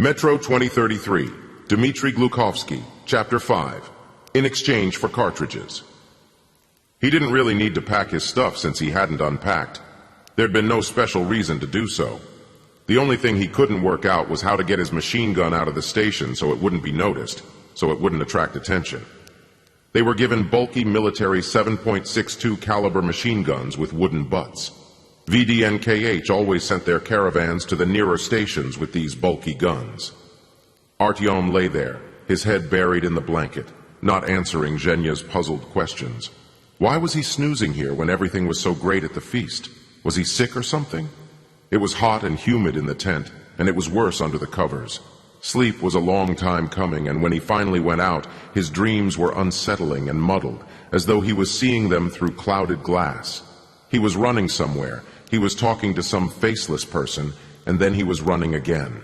Metro 2033, Dmitry Glukhovsky, Chapter 5, In Exchange for Cartridges. He didn't really need to pack his stuff since he hadn't unpacked. There'd been no special reason to do so. The only thing he couldn't work out was how to get his machine gun out of the station so it wouldn't be noticed, so it wouldn't attract attention. They were given bulky military 7.62 caliber machine guns with wooden butts. VDNKH always sent their caravans to the nearer stations with these bulky guns. Artyom lay there, his head buried in the blanket, not answering Zhenya's puzzled questions. Why was he snoozing here when everything was so great at the feast? Was he sick or something? It was hot and humid in the tent, and it was worse under the covers. Sleep was a long time coming, and when he finally went out, his dreams were unsettling and muddled, as though he was seeing them through clouded glass. He was running somewhere. He was talking to some faceless person, and then he was running again.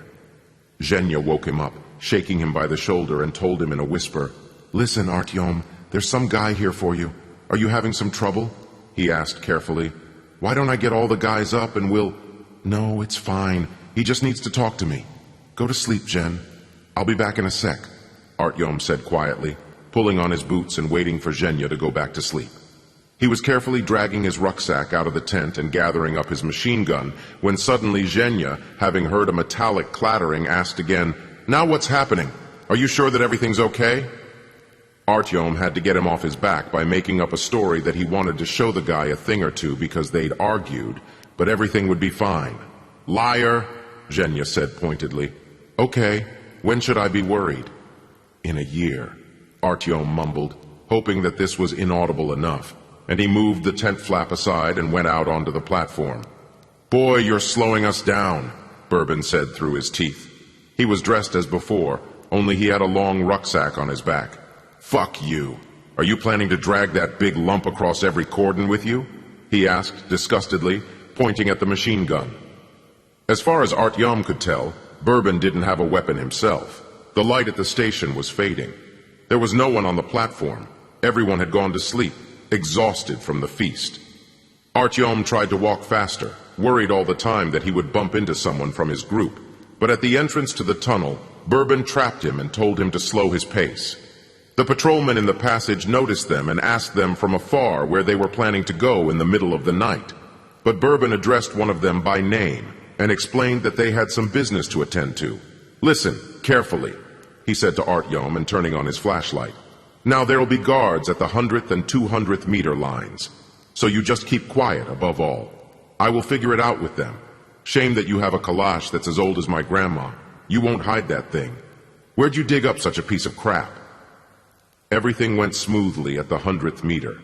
Zhenya woke him up, shaking him by the shoulder, and told him in a whisper, "Listen, Artyom, there's some guy here for you. Are you having some trouble?" he asked carefully. "Why don't I get all the guys up and we'll—" "No, it's fine. He just needs to talk to me. Go to sleep, Jen. I'll be back in a sec," Artyom said quietly, pulling on his boots and waiting for Zhenya to go back to sleep. He was carefully dragging his rucksack out of the tent and gathering up his machine gun when suddenly Zhenya, having heard a metallic clattering, asked again, "Now what's happening? Are you sure that everything's okay?" Artyom had to get him off his back by making up a story that he wanted to show the guy a thing or two because they'd argued, but everything would be fine. "Liar," Zhenya said pointedly. "Okay, when should I be worried?" "In a year," Artyom mumbled, hoping that this was inaudible enough, and he moved the tent flap aside and went out onto the platform. "Boy, you're slowing us down," Bourbon said through his teeth. He was dressed as before, only he had a long rucksack on his back. "Fuck you. Are you planning to drag that big lump across every cordon with you?" he asked disgustedly, pointing at the machine gun. As far as Artyom could tell, Bourbon didn't have a weapon himself. The light at the station was fading. There was no one on the platform. Everyone had gone to sleep, exhausted from the feast. Artyom tried to walk faster, worried all the time that he would bump into someone from his group. But at the entrance to the tunnel, Bourbon trapped him and told him to slow his pace. The patrolmen in the passage noticed them and asked them from afar where they were planning to go in the middle of the night. But Bourbon addressed one of them by name and explained that they had some business to attend to. "Listen, carefully," he said to Artyom, and turning on his flashlight. "Now there'll be guards at the 100th and 200th meter lines. So you just keep quiet above all. I will figure it out with them. Shame that you have a Kalash that's as old as my grandma. You won't hide that thing. Where'd you dig up such a piece of crap?" Everything went smoothly at the 100th meter.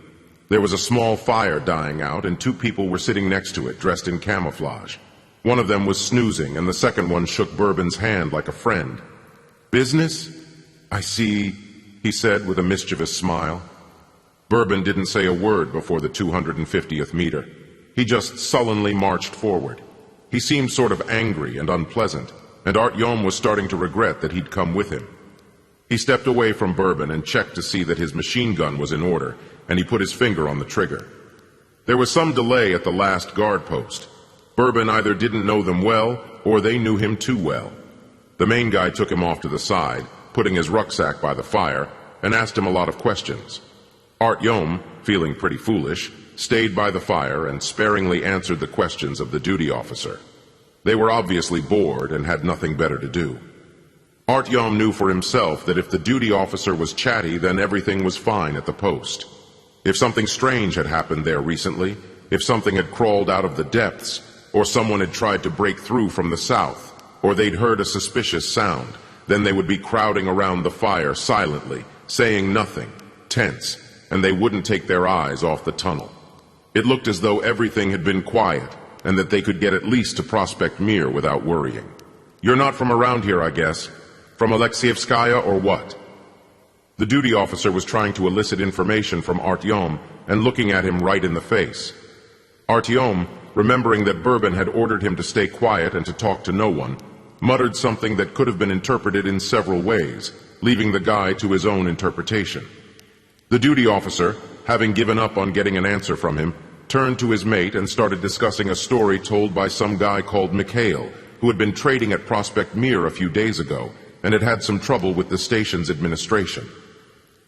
There was a small fire dying out, and two people were sitting next to it, dressed in camouflage. One of them was snoozing, and the second one shook Bourbon's hand like a friend. "Business? I see," he said with a mischievous smile. Bourbon didn't say a word before the 250th meter. He just sullenly marched forward. He seemed sort of angry and unpleasant, and Artyom was starting to regret that he'd come with him. He stepped away from Bourbon and checked to see that his machine gun was in order, and he put his finger on the trigger. There was some delay at the last guard post. Bourbon either didn't know them well, or they knew him too well. The main guy took him off to the side, putting his rucksack by the fire, and asked him a lot of questions. Artyom, feeling pretty foolish, stayed by the fire and sparingly answered the questions of the duty officer. They were obviously bored and had nothing better to do. Artyom knew for himself that if the duty officer was chatty, then everything was fine at the post. If something strange had happened there recently, if something had crawled out of the depths, or someone had tried to break through from the south, or they'd heard a suspicious sound, then they would be crowding around the fire silently, saying nothing, tense, and they wouldn't take their eyes off the tunnel. It looked as though everything had been quiet, and that they could get at least to Prospect Mir without worrying. "You're not from around here, I guess. From Alexievskaya or what?" The duty officer was trying to elicit information from Artyom and looking at him right in the face. Artyom, remembering that Bourbon had ordered him to stay quiet and to talk to no one, muttered something that could have been interpreted in several ways, leaving the guy to his own interpretation. The duty officer, having given up on getting an answer from him, turned to his mate and started discussing a story told by some guy called Mikhail, who had been trading at Prospect Mere a few days ago and had had some trouble with the station's administration.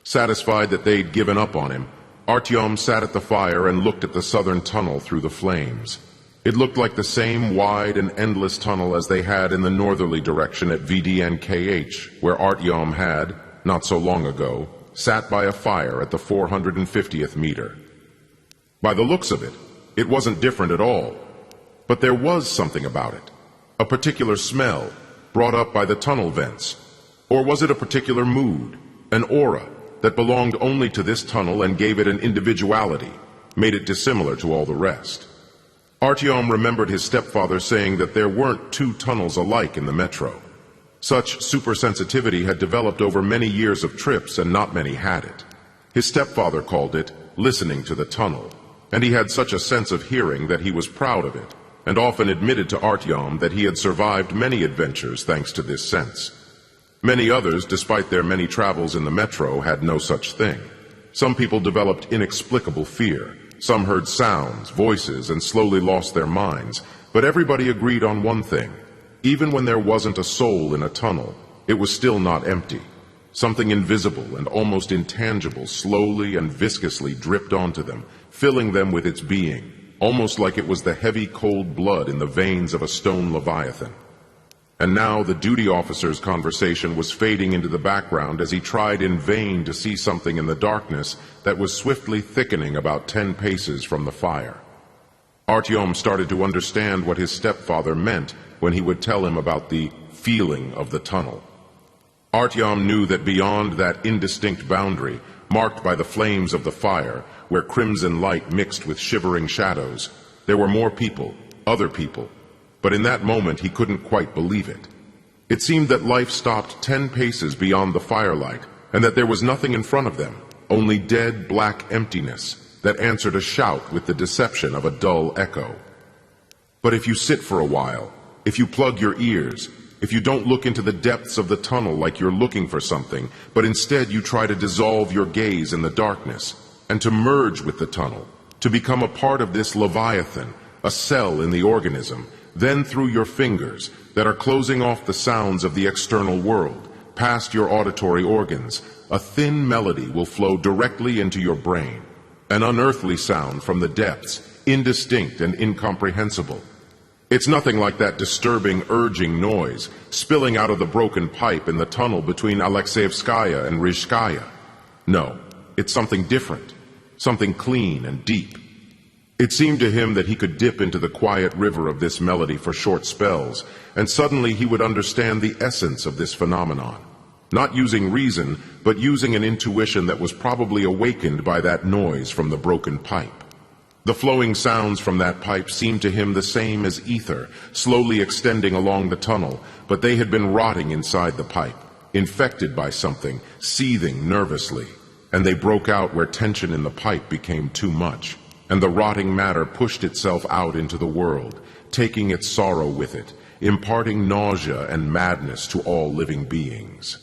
Satisfied that they'd given up on him, Artyom sat at the fire and looked at the southern tunnel through the flames. It looked like the same wide and endless tunnel as they had in the northerly direction at VDNKH, where Artyom had, not so long ago, sat by a fire at the 450th meter. By the looks of it, it wasn't different at all. But there was something about it, a particular smell brought up by the tunnel vents. Or was it a particular mood, an aura that belonged only to this tunnel and gave it an individuality, made it dissimilar to all the rest? Artyom remembered his stepfather saying that there weren't two tunnels alike in the metro. Such supersensitivity had developed over many years of trips, and not many had it. His stepfather called it listening to the tunnel, and he had such a sense of hearing that he was proud of it, and often admitted to Artyom that he had survived many adventures thanks to this sense. Many others, despite their many travels in the metro, had no such thing. Some people developed inexplicable fear. Some heard sounds, voices, and slowly lost their minds, but everybody agreed on one thing. Even when there wasn't a soul in a tunnel, it was still not empty. Something invisible and almost intangible slowly and viscously dripped onto them, filling them with its being, almost like it was the heavy cold blood in the veins of a stone leviathan. And now the duty officer's conversation was fading into the background as he tried in vain to see something in the darkness that was swiftly thickening about 10 paces from the fire. Artyom started to understand what his stepfather meant when he would tell him about the feeling of the tunnel. Artyom knew that beyond that indistinct boundary, marked by the flames of the fire, where crimson light mixed with shivering shadows, there were more people, other people. But in that moment he couldn't quite believe it. It seemed that life stopped 10 paces beyond the firelight, and that there was nothing in front of them, only dead black emptiness that answered a shout with the deception of a dull echo. But if you sit for a while, if you plug your ears, if you don't look into the depths of the tunnel like you're looking for something, but instead you try to dissolve your gaze in the darkness, and to merge with the tunnel, to become a part of this leviathan, a cell in the organism, then through your fingers that are closing off the sounds of the external world, past your auditory organs, a thin melody will flow directly into your brain, an unearthly sound from the depths, indistinct and incomprehensible. It's nothing like that disturbing, urging noise spilling out of the broken pipe in the tunnel between Alexeyevskaya and Rizhskaya. No, it's something different, something clean and deep. It seemed to him that he could dip into the quiet river of this melody for short spells, and suddenly he would understand the essence of this phenomenon, not using reason, but using an intuition that was probably awakened by that noise from the broken pipe. The flowing sounds from that pipe seemed to him the same as ether, slowly extending along the tunnel, but they had been rotting inside the pipe, infected by something, seething nervously, and they broke out where tension in the pipe became too much. And the rotting matter pushed itself out into the world, taking its sorrow with it, imparting nausea and madness to all living beings.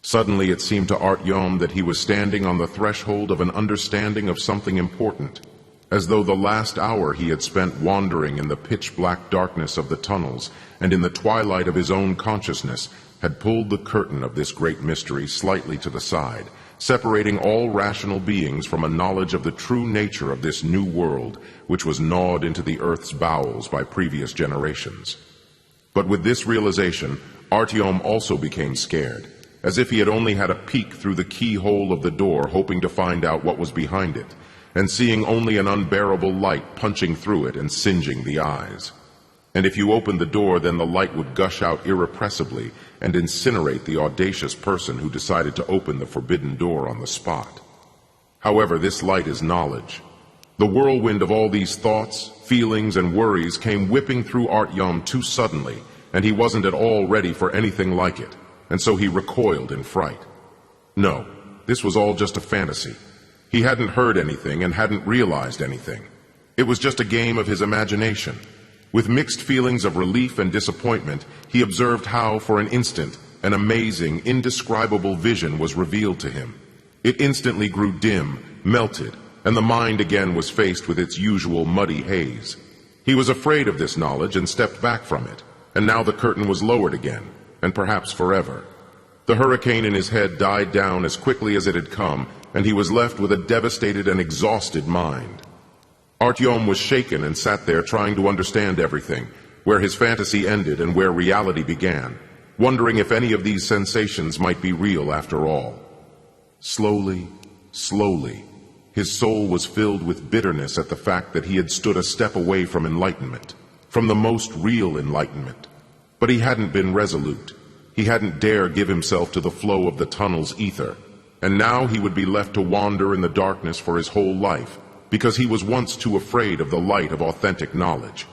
Suddenly it seemed to Artyom that he was standing on the threshold of an understanding of something important, as though the last hour he had spent wandering in the pitch-black darkness of the tunnels and in the twilight of his own consciousness had pulled the curtain of this great mystery slightly to the side, separating all rational beings from a knowledge of the true nature of this new world, which was gnawed into the earth's bowels by previous generations. But with this realization, Artyom also became scared, as if he had only had a peek through the keyhole of the door hoping to find out what was behind it, and seeing only an unbearable light punching through it and singeing the eyes. And if you opened the door, then the light would gush out irrepressibly and incinerate the audacious person who decided to open the forbidden door on the spot. However, this light is knowledge. The whirlwind of all these thoughts, feelings, and worries came whipping through Artyom too suddenly, and he wasn't at all ready for anything like it, and so he recoiled in fright. No, this was all just a fantasy. He hadn't heard anything and hadn't realized anything. It was just a game of his imagination. With mixed feelings of relief and disappointment, he observed how, for an instant, an amazing, indescribable vision was revealed to him. It instantly grew dim, melted, and the mind again was faced with its usual muddy haze. He was afraid of this knowledge and stepped back from it. and now the curtain was lowered again, and perhaps forever. The hurricane in his head died down as quickly as it had come, and he was left with a devastated and exhausted mind. Artyom was shaken and sat there trying to understand everything, where his fantasy ended and where reality began, wondering if any of these sensations might be real after all. Slowly, slowly, his soul was filled with bitterness at the fact that he had stood a step away from enlightenment, from the most real enlightenment. But he hadn't been resolute. He hadn't dared give himself to the flow of the tunnel's ether, and now he would be left to wander in the darkness for his whole life, because he was once too afraid of the light of authentic knowledge.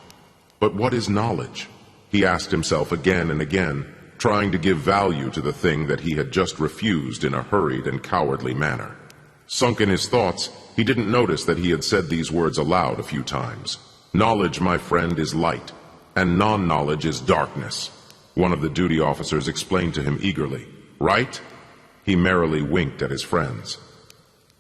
But what is knowledge? He asked himself again and again, trying to give value to the thing that he had just refused in a hurried and cowardly manner. Sunk in his thoughts, he didn't notice that he had said these words aloud a few times. Knowledge, my friend, is light, and non-knowledge is darkness, one of the duty officers explained to him eagerly. Right? He merrily winked at his friends.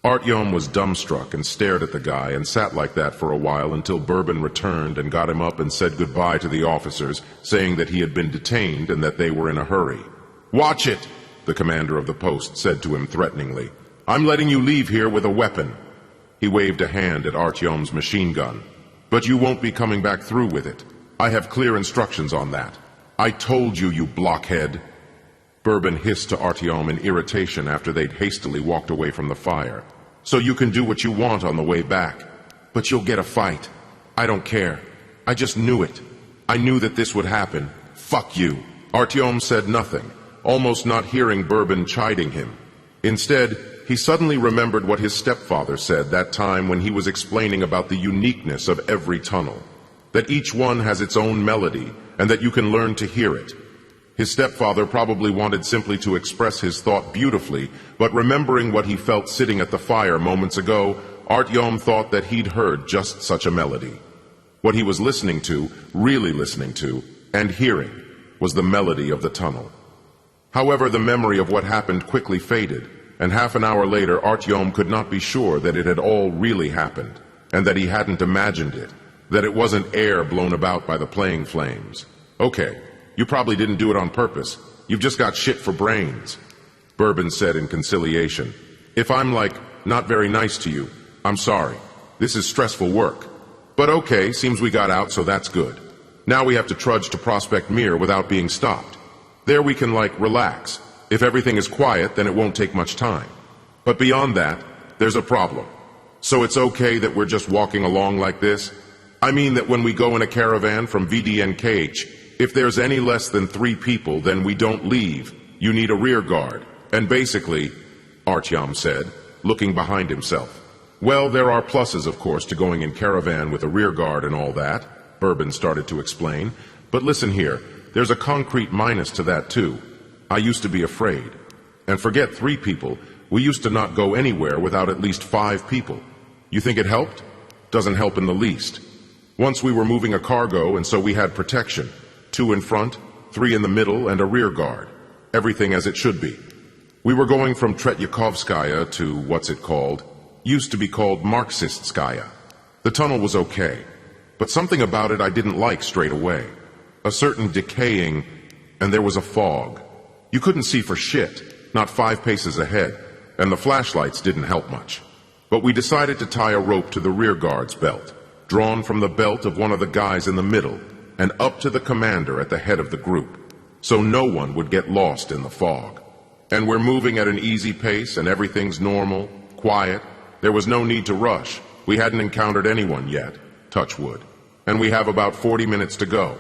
Artyom was dumbstruck and stared at the guy and sat like that for a while until Bourbon returned and got him up and said goodbye to the officers, saying that he had been detained and that they were in a hurry. "Watch it," the commander of the post said to him threateningly. "I'm letting you leave here with a weapon." He waved a hand at Artyom's machine gun. "But you won't be coming back through with it. I have clear instructions on that. I told you, you blockhead." Bourbon hissed to Artyom in irritation after they'd hastily walked away from the fire. "So you can do what you want on the way back. But you'll get a fight. I don't care. I just knew it. I knew that this would happen. Fuck you." Artyom said nothing, almost not hearing Bourbon chiding him. Instead, he suddenly remembered what his stepfather said that time when he was explaining about the uniqueness of every tunnel, that each one has its own melody and that you can learn to hear it. His stepfather probably wanted simply to express his thought beautifully, but remembering what he felt sitting at the fire moments ago, Artyom thought that he'd heard just such a melody. What he was listening to, really listening to, and hearing, was the melody of the tunnel. However, the memory of what happened quickly faded, and half an hour later Artyom could not be sure that it had all really happened, and that he hadn't imagined it, that it wasn't air blown about by the playing flames. "Okay. You probably didn't do it on purpose. You've just got shit for brains," Bourbon said in conciliation. "If I'm, not very nice to you, I'm sorry. This is stressful work. But okay, seems we got out, so that's good. Now we have to trudge to Prospect Mir without being stopped. There we can, relax. If everything is quiet, then it won't take much time. But beyond that, there's a problem. So it's okay that we're just walking along like this? I mean that when we go in a caravan from VDNKH, if there's any less than 3 people, then we don't leave. You need a rear guard. And basically," Artyom said, looking behind himself. "Well, there are pluses, of course, to going in caravan with a rear guard and all that," Bourbon started to explain. "But listen here, there's a concrete minus to that too. I used to be afraid. And forget 3 people, we used to not go anywhere without at least 5 people. You think it helped? Doesn't help in the least. Once we were moving a cargo, and so we had protection. 2 in front, 3 in the middle, and a rear guard. Everything as it should be. We were going from Tretyakovskaya to, what's it called? Used to be called Marxistskaya. The tunnel was okay, but something about it I didn't like straight away. A certain decaying, and there was a fog. You couldn't see for shit, not 5 paces ahead, and the flashlights didn't help much. But we decided to tie a rope to the rear guard's belt, drawn from the belt of one of the guys in the middle, and up to the commander at the head of the group, so no one would get lost in the fog. And we're moving at an easy pace, and everything's normal, quiet. There was no need to rush. We hadn't encountered anyone yet, touch wood. And we have about 40 minutes to go.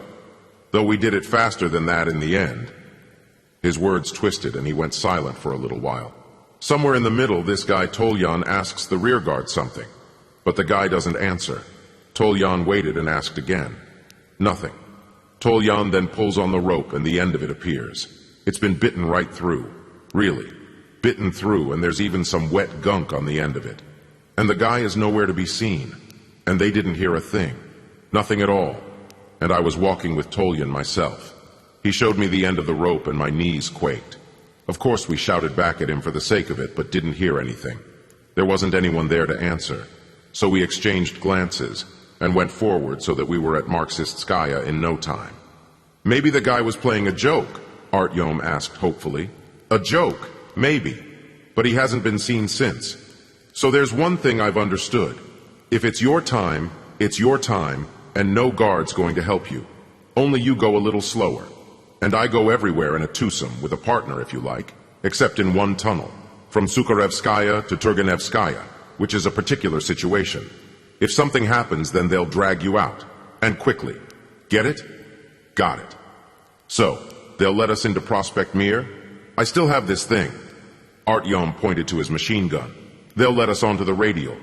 Though we did it faster than that in the end." His words twisted, and he went silent for a little while. Somewhere in the middle, this guy Tolyan asks the rear guard something, but the guy doesn't answer. Tolyan waited and asked again. Nothing. Tolyan then pulls on the rope and the end of it appears. It's been bitten right through. Really. Bitten through, and there's even some wet gunk on the end of it. And the guy is nowhere to be seen. And they didn't hear a thing. Nothing at all. And I was walking with Tolyan myself. He showed me the end of the rope and my knees quaked. Of course we shouted back at him for the sake of it, but didn't hear anything. There wasn't anyone there to answer. So we exchanged glances and went forward so that we were at Marxistskaya in no time. Maybe the guy was playing a joke, Artyom asked hopefully. A joke, maybe, but he hasn't been seen since. So there's one thing I've understood. If it's your time, and no guard's going to help you. Only you go a little slower. And I go everywhere in a twosome, with a partner if you like, except in one tunnel, from Sukharevskaya to Turgenevskaya, which is a particular situation. If something happens, then they'll drag you out, and quickly. Get it? Got it. So, they'll let us into Prospect Mir? I still have this thing. Artyom pointed to his machine gun. They'll let us onto the radial.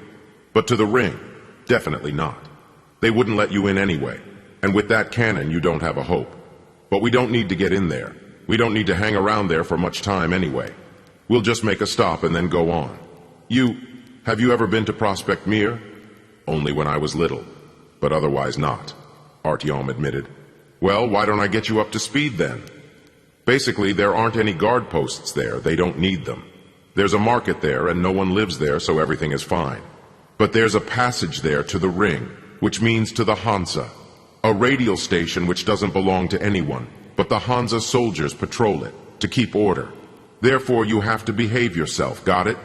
But to the ring, definitely not. They wouldn't let you in anyway, and with that cannon you don't have a hope. But we don't need to get in there. We don't need to hang around there for much time anyway. We'll just make a stop and then go on. Have you ever been to Prospect Mir? Only when I was little, but otherwise not, Artyom admitted. Well, why don't I get you up to speed then? Basically, there aren't any guard posts there. They don't need them. There's a market there and no one lives there, so everything is fine. But there's a passage there to the ring, which means to the Hansa, a radial station which doesn't belong to anyone, but the Hansa soldiers patrol it, to keep order. Therefore you have to behave yourself, got it?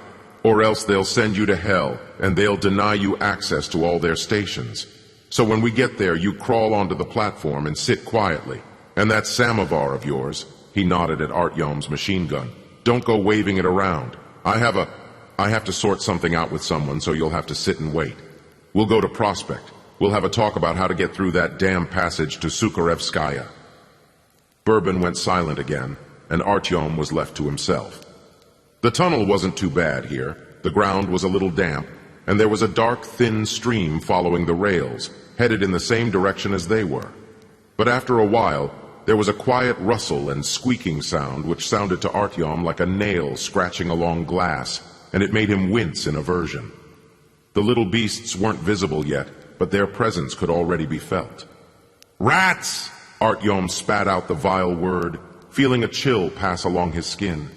Or else they'll send you to hell, and they'll deny you access to all their stations. So when we get there, you crawl onto the platform and sit quietly. And that samovar of yours, he nodded at Artyom's machine gun, don't go waving it around. I have to sort something out with someone, so you'll have to sit and wait. We'll go to Prospect. We'll have a talk about how to get through that damn passage to Sukharevskaya. Bourbon went silent again, and Artyom was left to himself. The tunnel wasn't too bad here. The ground was a little damp, and there was a dark, thin stream following the rails, headed in the same direction as they were. But after a while, there was a quiet rustle and squeaking sound which sounded to Artyom like a nail scratching along glass, and it made him wince in aversion. The little beasts weren't visible yet, but their presence could already be felt. Rats! Artyom spat out the vile word, feeling a chill pass along his skin.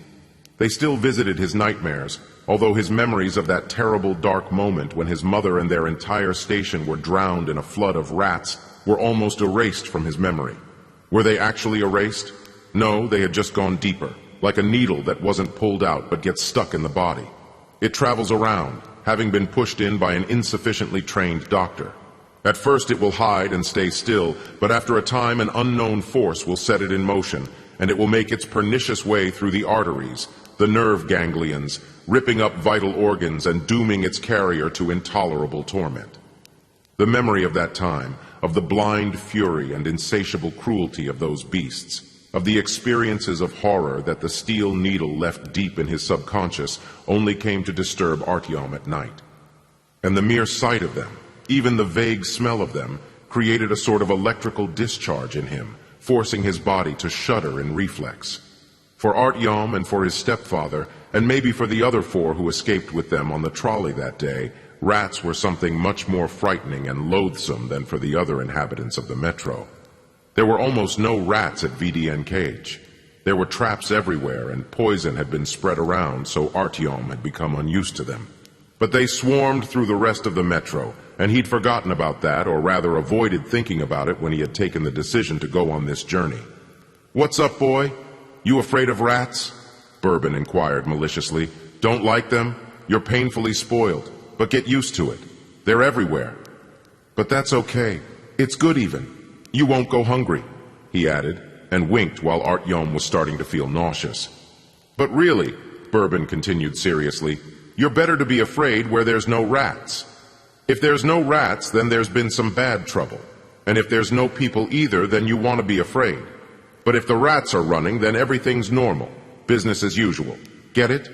They still visited his nightmares, although his memories of that terrible dark moment when his mother and their entire station were drowned in a flood of rats were almost erased from his memory. Were they actually erased? No, they had just gone deeper, like a needle that wasn't pulled out but gets stuck in the body. It travels around, having been pushed in by an insufficiently trained doctor. At first it will hide and stay still, but after a time an unknown force will set it in motion, and it will make its pernicious way through the arteries, the nerve ganglions, ripping up vital organs and dooming its carrier to intolerable torment. The memory of that time, of the blind fury and insatiable cruelty of those beasts, of the experiences of horror that the steel needle left deep in his subconscious, only came to disturb Artyom at night. And the mere sight of them, even the vague smell of them, created a sort of electrical discharge in him, forcing his body to shudder in reflex. For Artyom and for his stepfather, and maybe for the other 4 who escaped with them on the trolley that day, rats were something much more frightening and loathsome than for the other inhabitants of the metro. There were almost no rats at VDNKH. There were traps everywhere, and poison had been spread around, so Artyom had become unused to them. But they swarmed through the rest of the metro, and he'd forgotten about that, or rather avoided thinking about it when he had taken the decision to go on this journey. "What's up, boy? You afraid of rats?" Bourbon inquired maliciously. "Don't like them? You're painfully spoiled, but get used to it. They're everywhere." "But that's okay. It's good even. You won't go hungry," he added, and winked while Artyom was starting to feel nauseous. "But really," Bourbon continued seriously, "you're better to be afraid where there's no rats. If there's no rats, then there's been some bad trouble. And if there's no people either, then you want to be afraid. But if the rats are running, then everything's normal, business as usual. Get it?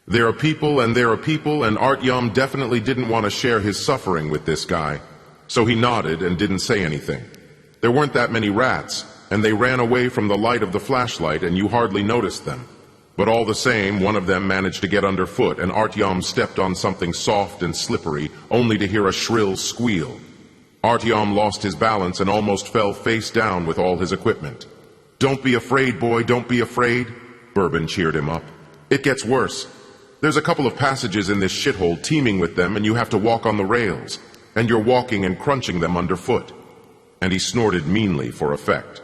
There are people, and Artyom definitely didn't want to share his suffering with this guy, so he nodded and didn't say anything. There weren't that many rats, and they ran away from the light of the flashlight, and you hardly noticed them. But all the same, one of them managed to get underfoot, and Artyom stepped on something soft and slippery, only to hear a shrill squeal. Artyom lost his balance and almost fell face down with all his equipment. "Don't be afraid, boy, don't be afraid," Bourbon cheered him up. "It gets worse. There's a couple of passages in this shithole teeming with them, and you have to walk on the rails, and you're walking and crunching them underfoot." And he snorted meanly for effect.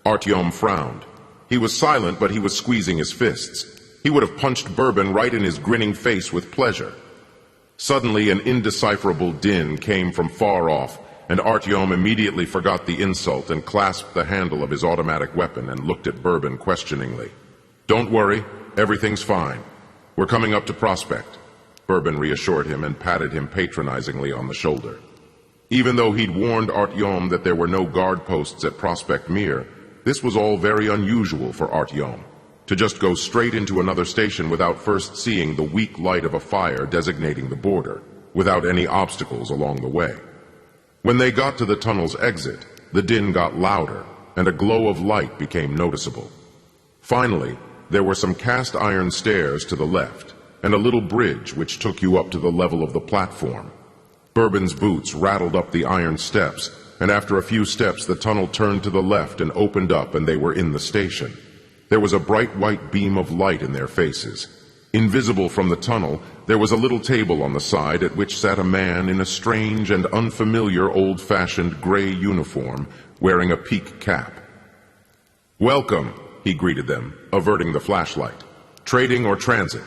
Artyom frowned. He was silent, but he was squeezing his fists. He would have punched Bourbon right in his grinning face with pleasure. Suddenly, an indecipherable din came from far off, and Artyom immediately forgot the insult and clasped the handle of his automatic weapon and looked at Bourbon questioningly. "Don't worry, everything's fine. We're coming up to Prospect," Bourbon reassured him and patted him patronizingly on the shoulder. Even though he'd warned Artyom that there were no guard posts at Prospect Mir, this was all very unusual for Artyom. To just go straight into another station without first seeing the weak light of a fire designating the border, without any obstacles along the way. When they got to the tunnel's exit, the din got louder, and a glow of light became noticeable. Finally, there were some cast iron stairs to the left, and a little bridge which took you up to the level of the platform. Bourbon's boots rattled up the iron steps, and after a few steps the tunnel turned to the left and opened up, and they were in the station. There was a bright white beam of light in their faces. Invisible from the tunnel, there was a little table on the side at which sat a man in a strange and unfamiliar old-fashioned gray uniform, wearing a peak cap. "Welcome," he greeted them, averting the flashlight. "Trading or transit?"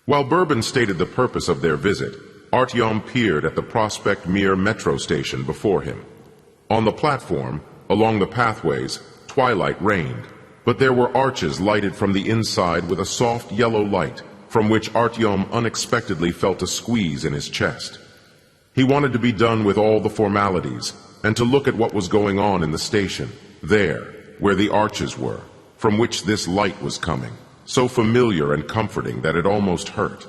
While Bourbon stated the purpose of their visit, Artyom peered at the Prospect Mir metro station before him. On the platform, along the pathways, twilight reigned, but there were arches lighted from the inside with a soft yellow light, from which Artyom unexpectedly felt a squeeze in his chest. He wanted to be done with all the formalities, and to look at what was going on in the station, there, where the arches were, from which this light was coming, so familiar and comforting that it almost hurt.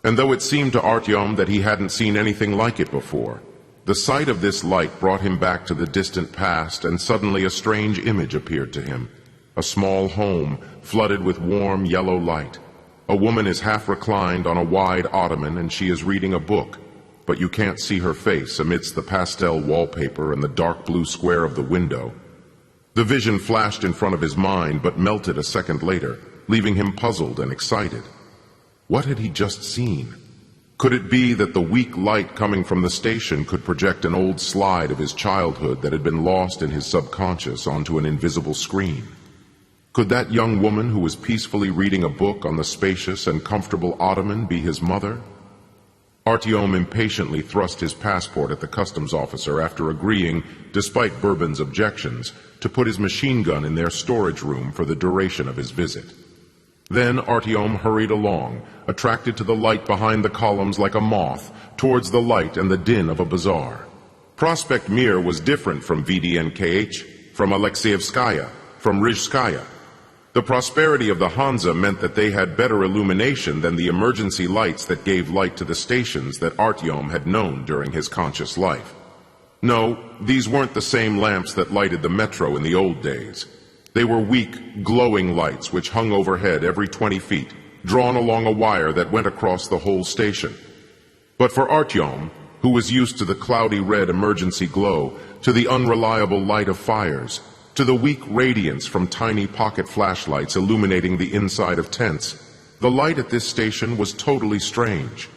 And though it seemed to Artyom that he hadn't seen anything like it before, the sight of this light brought him back to the distant past, and suddenly a strange image appeared to him. A small home flooded with warm yellow light. A woman is half reclined on a wide ottoman, and she is reading a book, but you can't see her face amidst the pastel wallpaper and the dark blue square of the window. The vision flashed in front of his mind, but melted a second later, leaving him puzzled and excited. What had he just seen? Could it be that the weak light coming from the station could project an old slide of his childhood that had been lost in his subconscious onto an invisible screen? Could that young woman who was peacefully reading a book on the spacious and comfortable ottoman be his mother? Artyom impatiently thrust his passport at the customs officer after agreeing, despite Bourbon's objections, to put his machine gun in their storage room for the duration of his visit. Then Artyom hurried along, attracted to the light behind the columns like a moth, towards the light and the din of a bazaar. Prospect Mir was different from VDNKH, from Alexeyevskaya, from Rizhskaya. The prosperity of the Hansa meant that they had better illumination than the emergency lights that gave light to the stations that Artyom had known during his conscious life. No, these weren't the same lamps that lighted the metro in the old days. They were weak, glowing lights which hung overhead every 20 feet, drawn along a wire that went across the whole station. But for Artyom, who was used to the cloudy red emergency glow, to the unreliable light of fires, to the weak radiance from tiny pocket flashlights illuminating the inside of tents, the light at this station was totally strange.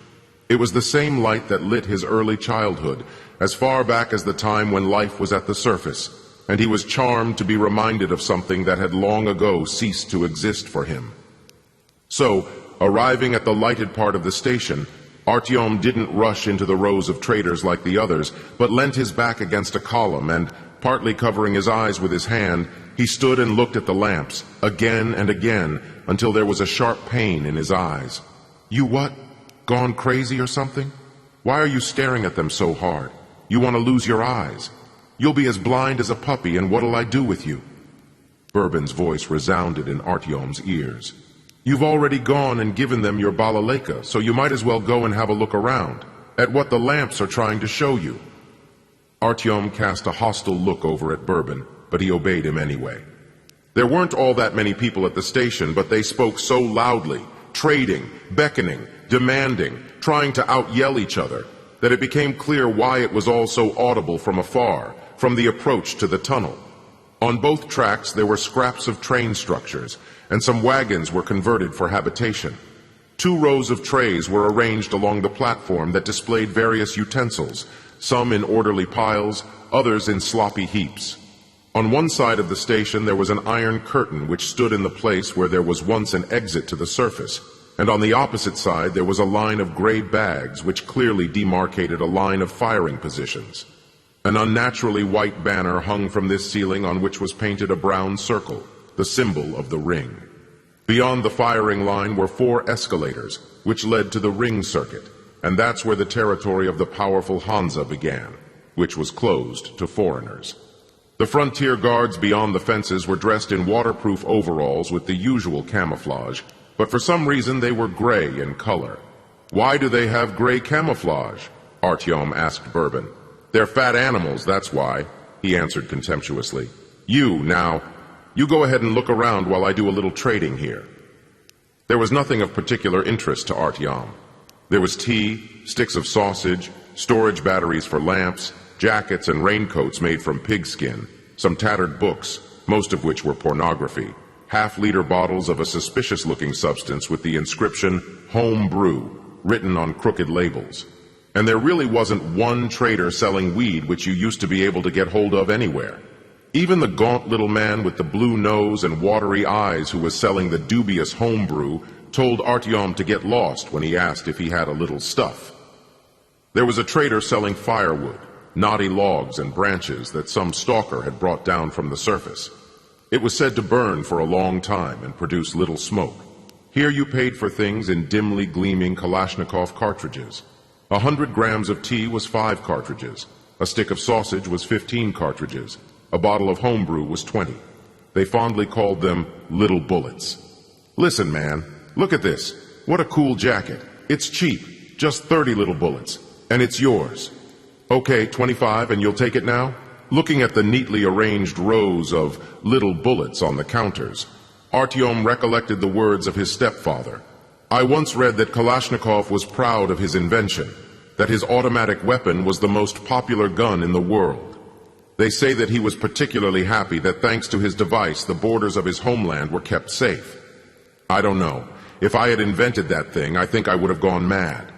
It was the same light that lit his early childhood, as far back as the time when life was at the surface, and he was charmed to be reminded of something that had long ago ceased to exist for him. So, arriving at the lighted part of the station, Artyom didn't rush into the rows of traders like the others, but leant his back against a column and, partly covering his eyes with his hand, he stood and looked at the lamps, again and again, until there was a sharp pain in his eyes. "You what? Gone crazy or something? Why are you staring at them so hard? You want to lose your eyes. You'll be as blind as a puppy, and what'll I do with you?" Bourbon's voice resounded in Artyom's ears. "You've already gone and given them your balalaika, so you might as well go and have a look around, at what the lamps are trying to show you." Artyom cast a hostile look over at Bourbon, but he obeyed him anyway. There weren't all that many people at the station, but they spoke so loudly, trading, beckoning, demanding, trying to out-yell each other, that it became clear why it was all so audible from afar, from the approach to the tunnel. On both tracks there were scraps of train structures, and some wagons were converted for habitation. 2 rows of trays were arranged along the platform that displayed various utensils, some in orderly piles, others in sloppy heaps. On one side of the station there was an iron curtain which stood in the place where there was once an exit to the surface, and on the opposite side there was a line of gray bags which clearly demarcated a line of firing positions. An unnaturally white banner hung from this ceiling on which was painted a brown circle, the symbol of the ring. Beyond the firing line were 4 escalators, which led to the ring circuit, and that's where the territory of the powerful Hansa began, which was closed to foreigners. The frontier guards beyond the fences were dressed in waterproof overalls with the usual camouflage, but for some reason they were gray in color. "Why do they have gray camouflage?" Artyom asked Bourbon. "They're fat animals, that's why," he answered contemptuously. You go ahead and look around while I do a little trading here." There was nothing of particular interest to Artyom. There was tea, sticks of sausage, storage batteries for lamps, jackets and raincoats made from pigskin, some tattered books, most of which were pornography, half-liter bottles of a suspicious-looking substance with the inscription "Home Brew" written on crooked labels. And there really wasn't one trader selling weed which you used to be able to get hold of anywhere. Even the gaunt little man with the blue nose and watery eyes who was selling the dubious home brew told Artyom to get lost when he asked if he had a little stuff. There was a trader selling firewood, knotty logs and branches that some stalker had brought down from the surface. It was said to burn for a long time and produce little smoke. Here you paid for things in dimly gleaming Kalashnikov cartridges. 100 grams of tea was 5 cartridges. A stick of sausage was 15 cartridges. A bottle of homebrew was 20. They fondly called them little bullets. "Listen, man, look at this. What a cool jacket. It's cheap, just 30 little bullets, and it's yours. Okay, 25, and you'll take it now?" Looking at the neatly arranged rows of little bullets on the counters, Artyom recollected the words of his stepfather. "I once read that Kalashnikov was proud of his invention, that his automatic weapon was the most popular gun in the world. They say that he was particularly happy that thanks to his device the borders of his homeland were kept safe. I don't know. If I had invented that thing, I think I would have gone mad.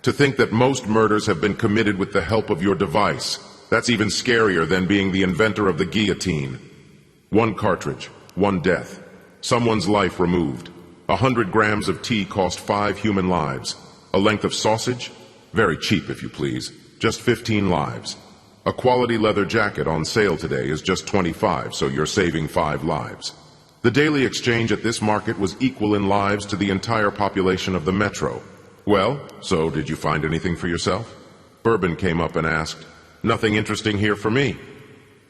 To think that most murders have been committed with the help of your device, that's even scarier than being the inventor of the guillotine. 1 cartridge, 1 death, someone's life removed. 100 grams of tea cost 5 human lives. A length of sausage? Very cheap, if you please. Just 15 lives. A quality leather jacket on sale today is just 25, so you're saving 5 lives. The daily exchange at this market was equal in lives to the entire population of the metro. Well, so did you find anything for yourself?" Bourbon came up and asked. "Nothing interesting here for me."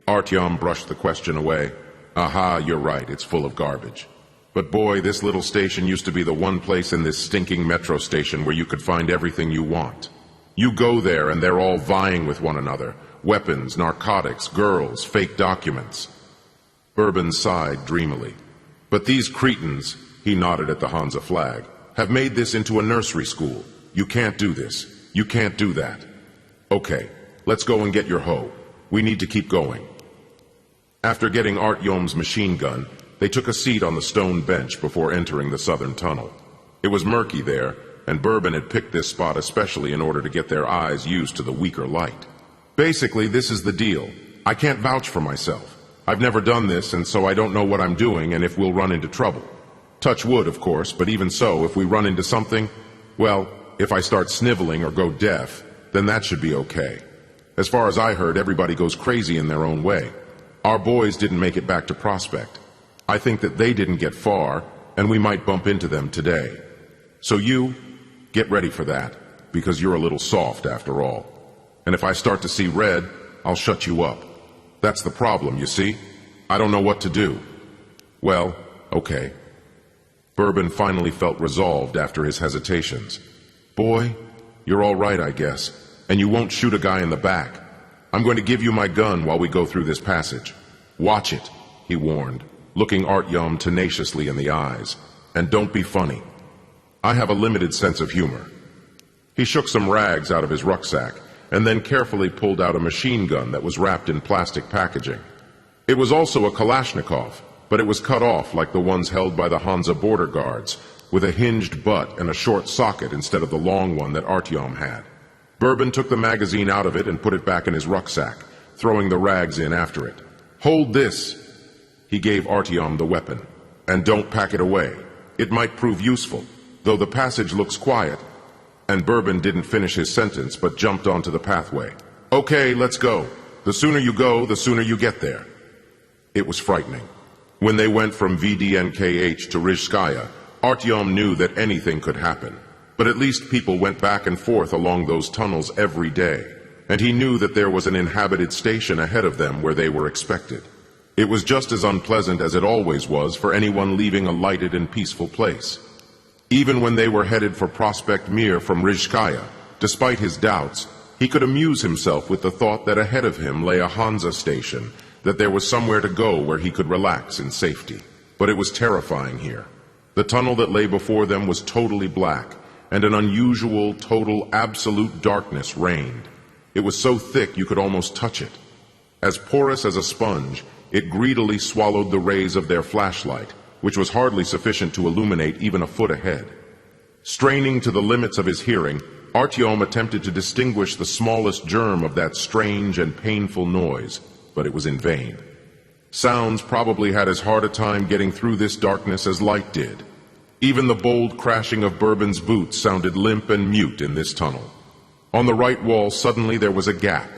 Artyom brushed the question away. "Aha, you're right, it's full of garbage. But boy, this little station used to be the one place in this stinking metro station where you could find everything you want. You go there and they're all vying with one another. Weapons, narcotics, girls, fake documents." Bourbon sighed dreamily. "But these cretins," he nodded at the Hansa flag, "have made this into a nursery school. You can't do this. You can't do that. Okay, let's go and get your hoe. We need to keep going." After getting Artyom's machine gun, they took a seat on the stone bench before entering the southern tunnel. It was murky there, and Bourbon had picked this spot especially in order to get their eyes used to the weaker light. "Basically, this is the deal. I can't vouch for myself. I've never done this, and so I don't know what I'm doing and if we'll run into trouble. Touch wood, of course, but even so, if we run into something, well, if I start sniveling or go deaf, then that should be okay. As far as I heard, everybody goes crazy in their own way. Our boys didn't make it back to Prospect. I think that they didn't get far, and we might bump into them today. So you, get ready for that, because you're a little soft after all. And if I start to see red, I'll shut you up. That's the problem, you see? I don't know what to do." "Well, okay." Bourbon finally felt resolved after his hesitations. "Boy, you're all right, I guess, and you won't shoot a guy in the back. I'm going to give you my gun while we go through this passage. Watch it," he warned, looking Artyom tenaciously in the eyes. "And don't be funny. I have a limited sense of humor." He shook some rags out of his rucksack and then carefully pulled out a machine gun that was wrapped in plastic packaging. It was also a Kalashnikov, but it was cut off like the ones held by the Hansa border guards, with a hinged butt and a short socket instead of the long one that Artyom had. Bourbon took the magazine out of it and put it back in his rucksack, throwing the rags in after it. Hold this. He gave Artyom the weapon. And don't pack it away. It might prove useful, though the passage looks quiet. And Bourbon didn't finish his sentence, but jumped onto the pathway. Okay, let's go. The sooner you go, the sooner you get there. It was frightening. When they went from VDNKH to Rizhskaya, Artyom knew that anything could happen. But at least people went back and forth along those tunnels every day. And he knew that there was an inhabited station ahead of them where they were expected. It was just as unpleasant as it always was for anyone leaving a lighted and peaceful place. Even when they were headed for Prospect Mir from Rizhskaya, despite his doubts, he could amuse himself with the thought that ahead of him lay a Hansa station, that there was somewhere to go where he could relax in safety. But it was terrifying here. The tunnel that lay before them was totally black, and an unusual, total, absolute darkness reigned. It was so thick you could almost touch it. As porous as a sponge, it greedily swallowed the rays of their flashlight, which was hardly sufficient to illuminate even a foot ahead. Straining to the limits of his hearing, Artyom attempted to distinguish the smallest germ of that strange and painful noise, but it was in vain. Sounds probably had as hard a time getting through this darkness as light did. Even the bold crashing of Bourbon's boots sounded limp and mute in this tunnel. On the right wall, suddenly there was a gap.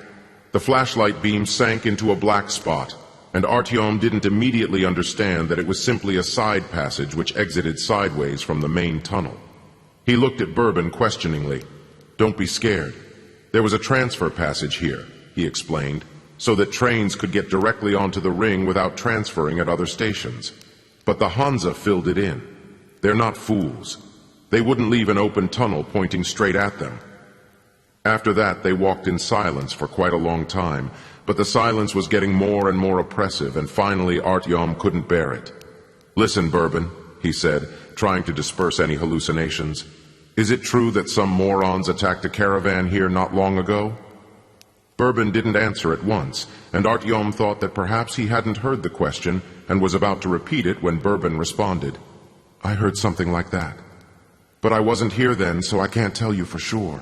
The flashlight beam sank into a black spot, and Artyom didn't immediately understand that it was simply a side passage which exited sideways from the main tunnel. He looked at Bourbon questioningly. "Don't be scared. There was a transfer passage here," he explained, so that trains could get directly onto the ring without transferring at other stations. But the Hansa filled it in. They're not fools. They wouldn't leave an open tunnel pointing straight at them. After that, they walked in silence for quite a long time, but the silence was getting more and more oppressive, and finally Artyom couldn't bear it. "Listen, Bourbon," he said, trying to disperse any hallucinations. "Is it true that some morons attacked a caravan here not long ago?" Bourbon didn't answer at once, and Artyom thought that perhaps he hadn't heard the question and was about to repeat it when Bourbon responded. "I heard something like that. But I wasn't here then, so I can't tell you for sure."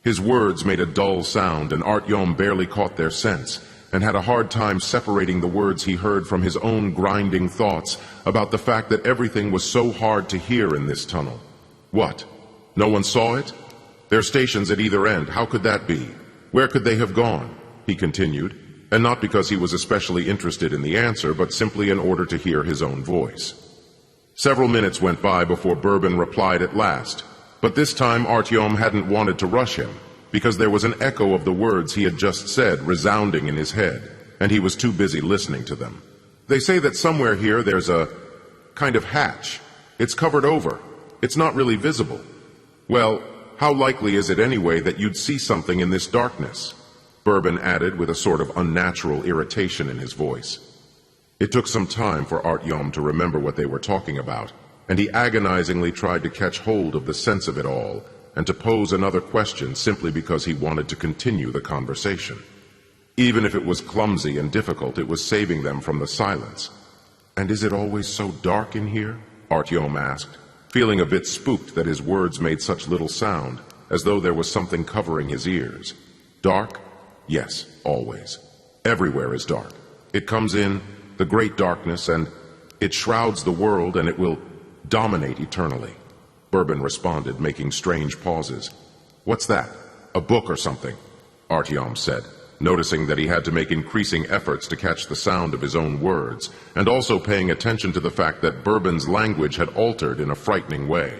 His words made a dull sound, and Artyom barely caught their sense, and had a hard time separating the words he heard from his own grinding thoughts about the fact that everything was so hard to hear in this tunnel. What? No one saw it? There are stations at either end. How could that be? Where could they have gone? He continued, and not because he was especially interested in the answer, but simply in order to hear his own voice. Several minutes went by before Bourbon replied at last, but this time Artyom hadn't wanted to rush him, because there was an echo of the words he had just said resounding in his head, and he was too busy listening to them. "They say that somewhere here there's a kind of hatch. It's covered over. It's not really visible. Well, how likely is it anyway that you'd see something in this darkness?" Bourbon added with a sort of unnatural irritation in his voice. It took some time for Artyom to remember what they were talking about, and he agonizingly tried to catch hold of the sense of it all, and to pose another question simply because he wanted to continue the conversation. Even if it was clumsy and difficult, it was saving them from the silence. "And is it always so dark in here?" Artyom asked, feeling a bit spooked that his words made such little sound, as though there was something covering his ears. "Dark? Yes, always. Everywhere is dark. It comes in, the great darkness, and it shrouds the world, and it will dominate eternally." Bourbon responded, making strange pauses. "What's that? A book or something?" Artyom said, noticing that he had to make increasing efforts to catch the sound of his own words, and also paying attention to the fact that Bourbon's language had altered in a frightening way.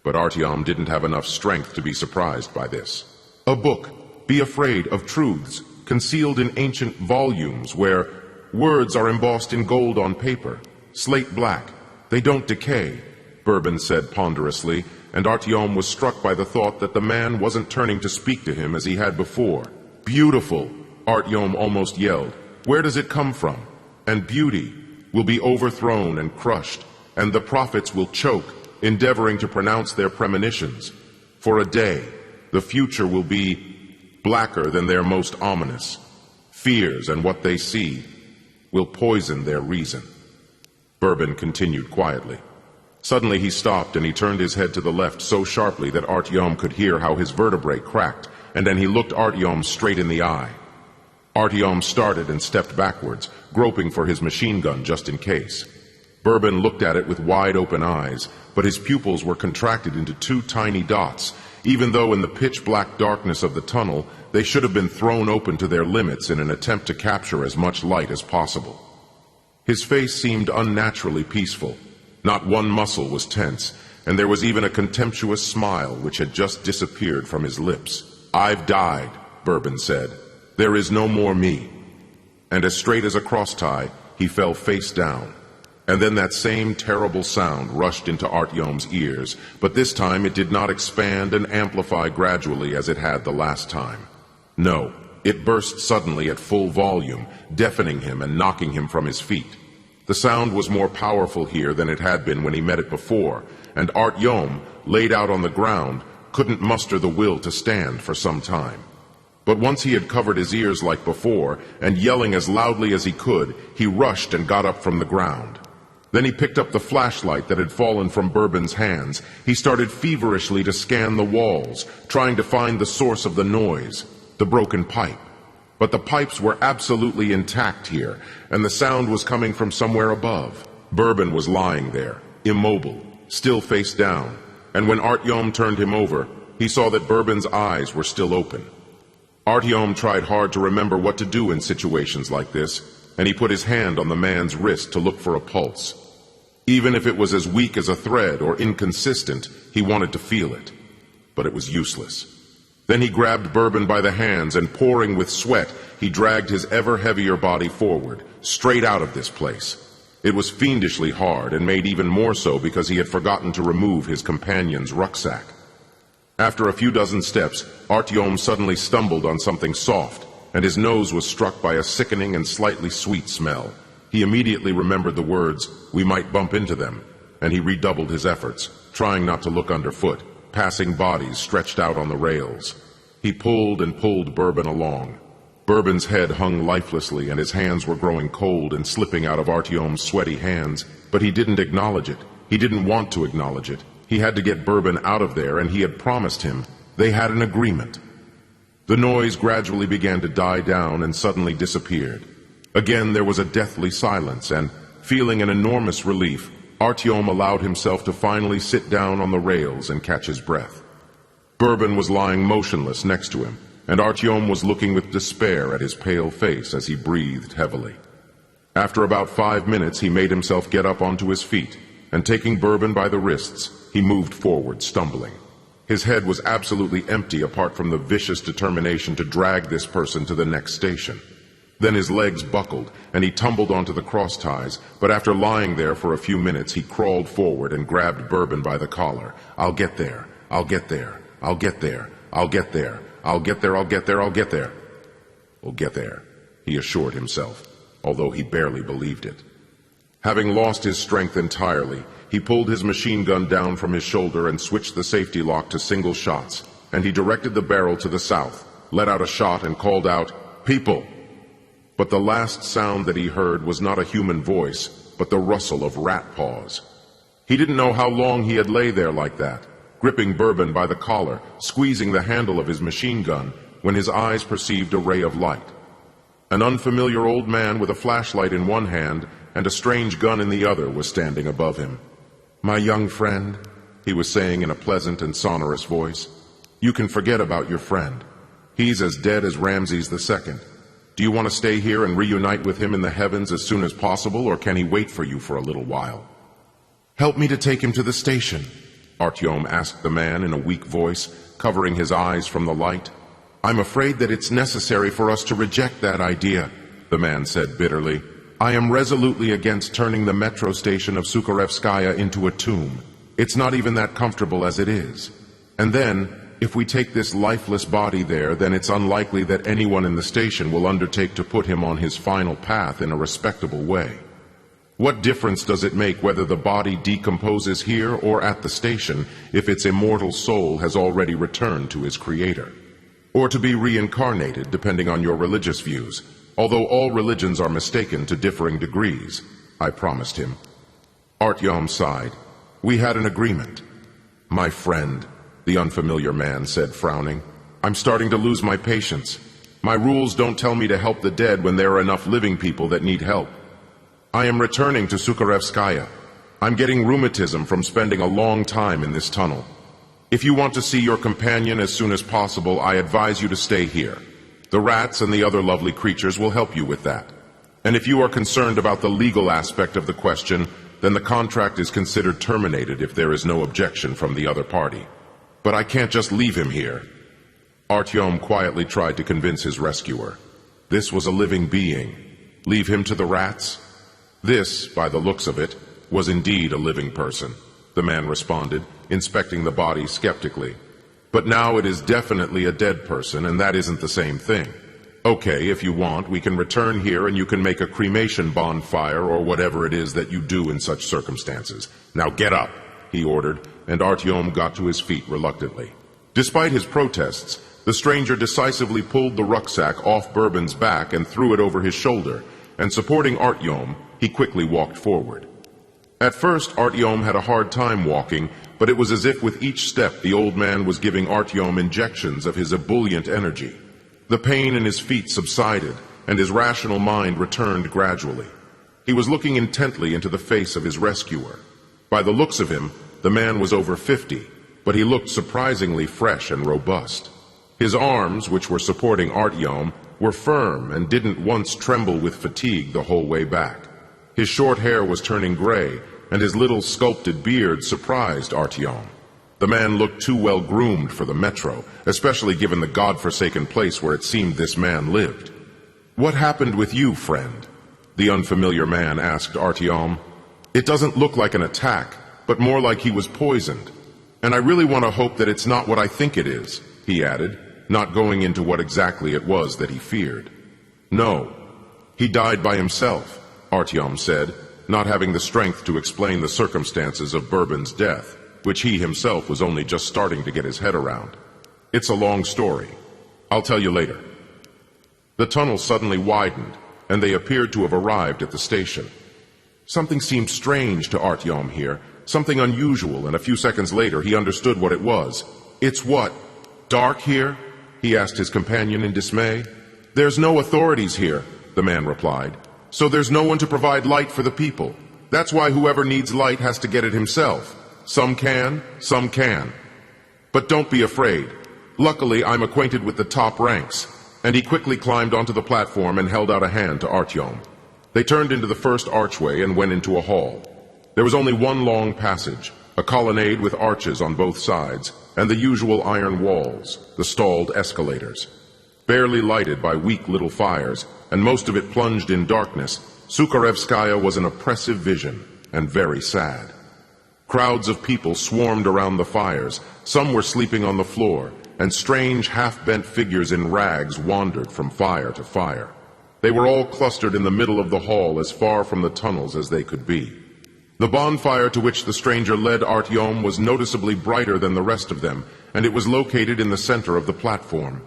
But Artyom didn't have enough strength to be surprised by this. "A book, be afraid of truths, concealed in ancient volumes where words are embossed in gold on paper, slate black. They don't decay," Bourbon said ponderously, and Artyom was struck by the thought that the man wasn't turning to speak to him as he had before. "Beautiful," Artyom almost yelled. "Where does it come from? And beauty will be overthrown and crushed, and the prophets will choke, endeavoring to pronounce their premonitions. For a day, the future will be blacker than their most ominous. Fears and what they see will poison their reason." Bourbon continued quietly. Suddenly he stopped and he turned his head to the left so sharply that Artyom could hear how his vertebrae cracked, and then he looked Artyom straight in the eye. Artyom started and stepped backwards, groping for his machine gun just in case. Bourbon looked at it with wide-open eyes, but his pupils were contracted into two tiny dots, even though in the pitch-black darkness of the tunnel they should have been thrown open to their limits in an attempt to capture as much light as possible. His face seemed unnaturally peaceful. Not one muscle was tense, and there was even a contemptuous smile which had just disappeared from his lips. "I've died," Bourbon said. "There is no more me." And as straight as a cross-tie, he fell face down. And then that same terrible sound rushed into Artyom's ears, but this time it did not expand and amplify gradually as it had the last time. No, it burst suddenly at full volume, deafening him and knocking him from his feet. The sound was more powerful here than it had been when he met it before, and Artyom, laid out on the ground, couldn't muster the will to stand for some time. But once he had covered his ears like before, and yelling as loudly as he could, he rushed and got up from the ground. Then he picked up the flashlight that had fallen from Bourbon's hands. He started feverishly to scan the walls, trying to find the source of the noise, the broken pipe. But the pipes were absolutely intact here, and the sound was coming from somewhere above. Bourbon was lying there, immobile, still face down, and when Artyom turned him over, he saw that Bourbon's eyes were still open. Artyom tried hard to remember what to do in situations like this, and he put his hand on the man's wrist to look for a pulse. Even if it was as weak as a thread or inconsistent, he wanted to feel it. But it was useless. Then he grabbed Bourbon by the hands, and pouring with sweat, he dragged his ever heavier body forward, straight out of this place. It was fiendishly hard, and made even more so because he had forgotten to remove his companion's rucksack. After a few dozen steps, Artyom suddenly stumbled on something soft, and his nose was struck by a sickening and slightly sweet smell. He immediately remembered the words, "We might bump into them," and he redoubled his efforts, trying not to look underfoot, passing bodies stretched out on the rails. He pulled and pulled Bourbon along. Bourbon's head hung lifelessly, and his hands were growing cold and slipping out of Artyom's sweaty hands, but he didn't acknowledge it. He didn't want to acknowledge it. He had to get Bourbon out of there, and he had promised him. They had an agreement. The noise gradually began to die down and suddenly disappeared. Again there was a deathly silence, and, feeling an enormous relief, Artyom allowed himself to finally sit down on the rails and catch his breath. Bourbon was lying motionless next to him, and Artyom was looking with despair at his pale face as he breathed heavily. After about 5 minutes he made himself get up onto his feet, and taking Bourbon by the wrists, he moved forward, stumbling. His head was absolutely empty apart from the vicious determination to drag this person to the next station. Then his legs buckled, and he tumbled onto the cross ties, but after lying there for a few minutes, he crawled forward and grabbed Bourbon by the collar. "I'll get there. I'll get there. I'll get there. I'll get there. I'll get there. I'll get there. I'll get there. We'll get there," he assured himself, although he barely believed it. Having lost his strength entirely, he pulled his machine gun down from his shoulder and switched the safety lock to single shots, and he directed the barrel to the south, let out a shot, and called out, "People!" But the last sound that he heard was not a human voice, but the rustle of rat paws. He didn't know how long he had lay there like that, gripping Bourbon by the collar, squeezing the handle of his machine gun, when his eyes perceived a ray of light. An unfamiliar old man with a flashlight in one hand and a strange gun in the other was standing above him. "My young friend," he was saying in a pleasant and sonorous voice, "you can forget about your friend. He's as dead as Ramses II. Do you want to stay here and reunite with him in the heavens as soon as possible, or can he wait for you for a little while?" "Help me to take him to the station," Artyom asked the man in a weak voice, covering his eyes from the light. "I'm afraid that it's necessary for us to reject that idea," the man said bitterly. "I am resolutely against turning the metro station of Sukharevskaya into a tomb. It's not even that comfortable as it is. And then, if we take this lifeless body there, then it's unlikely that anyone in the station will undertake to put him on his final path in a respectable way. What difference does it make whether the body decomposes here or at the station if its immortal soul has already returned to his creator? Or to be reincarnated, depending on your religious views, although all religions are mistaken to differing degrees," I promised him. Artyom sighed. "We had an agreement." "My friend," the unfamiliar man said, frowning, "I'm starting to lose my patience. My rules don't tell me to help the dead when there are enough living people that need help. I am returning to Sukharevskaya. I'm getting rheumatism from spending a long time in this tunnel. If you want to see your companion as soon as possible, I advise you to stay here. The rats and the other lovely creatures will help you with that. And if you are concerned about the legal aspect of the question, then the contract is considered terminated if there is no objection from the other party. But I can't just leave him here. Artyom quietly tried to convince his rescuer. This was a living being. Leave him to the rats? This, by the looks of it, was indeed a living person, the man responded, inspecting the body skeptically. But now it is definitely a dead person, and that isn't the same thing. Okay, if you want, we can return here and you can make a cremation bonfire or whatever it is that you do in such circumstances. Now get up, he ordered, and Artyom got to his feet reluctantly. Despite his protests, the stranger decisively pulled the rucksack off Bourbon's back and threw it over his shoulder, and supporting Artyom, he quickly walked forward. At first, Artyom had a hard time walking, but it was as if with each step the old man was giving Artyom injections of his ebullient energy. The pain in his feet subsided, and his rational mind returned gradually. He was looking intently into the face of his rescuer. By the looks of him, the man was over 50, but he looked surprisingly fresh and robust. His arms, which were supporting Artyom, were firm and didn't once tremble with fatigue the whole way back. His short hair was turning gray, and his little sculpted beard surprised Artyom. The man looked too well groomed for the metro, especially given the godforsaken place where it seemed this man lived. "What happened with you, friend?" the unfamiliar man asked Artyom. "It doesn't look like an attack, but more like he was poisoned. And I really want to hope that it's not what I think it is," he added, not going into what exactly it was that he feared. "No, he died by himself," Artyom said, not having the strength to explain the circumstances of Bourbon's death, which he himself was only just starting to get his head around. "It's a long story. I'll tell you later." The tunnel suddenly widened, and they appeared to have arrived at the station. Something seemed strange to Artyom here, something unusual, and a few seconds later he understood what it was. "It's what? Dark here?" he asked his companion in dismay. "There's no authorities here," the man replied. "So there's no one to provide light for the people. That's why whoever needs light has to get it himself. Some can, some can. But don't be afraid. Luckily, I'm acquainted with the top ranks." And he quickly climbed onto the platform and held out a hand to Artyom. They turned into the first archway and went into a hall. There was only one long passage, a colonnade with arches on both sides, and the usual iron walls, the stalled escalators. Barely lighted by weak little fires, and most of it plunged in darkness, Sukharevskaya was an oppressive vision, and very sad. Crowds of people swarmed around the fires, some were sleeping on the floor, and strange half-bent figures in rags wandered from fire to fire. They were all clustered in the middle of the hall as far from the tunnels as they could be. The bonfire to which the stranger led Artyom was noticeably brighter than the rest of them, and it was located in the center of the platform.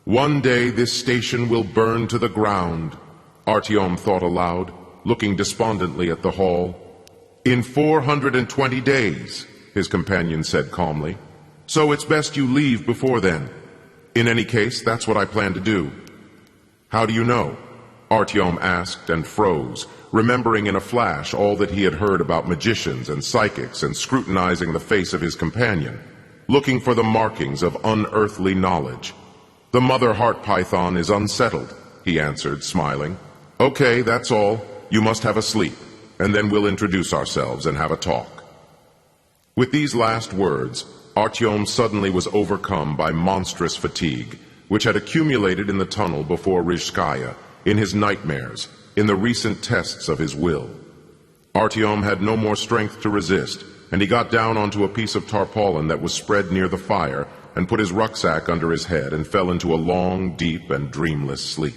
"One day this station will burn to the ground," Artyom thought aloud, looking despondently at the hall. "In 420 days, his companion said calmly. "So it's best you leave before then. In any case, that's what I plan to do." "How do you know?" Artyom asked and froze, remembering in a flash all that he had heard about magicians and psychics and scrutinizing the face of his companion, looking for the markings of unearthly knowledge. "The mother heart python is unsettled," he answered, smiling. "Okay, that's all. You must have a sleep, and then we'll introduce ourselves and have a talk." With these last words, Artyom suddenly was overcome by monstrous fatigue, which had accumulated in the tunnel before Rizhskaya, in his nightmares, in the recent tests of his will. Artyom had no more strength to resist, and he got down onto a piece of tarpaulin that was spread near the fire and put his rucksack under his head and fell into a long, deep, and dreamless sleep.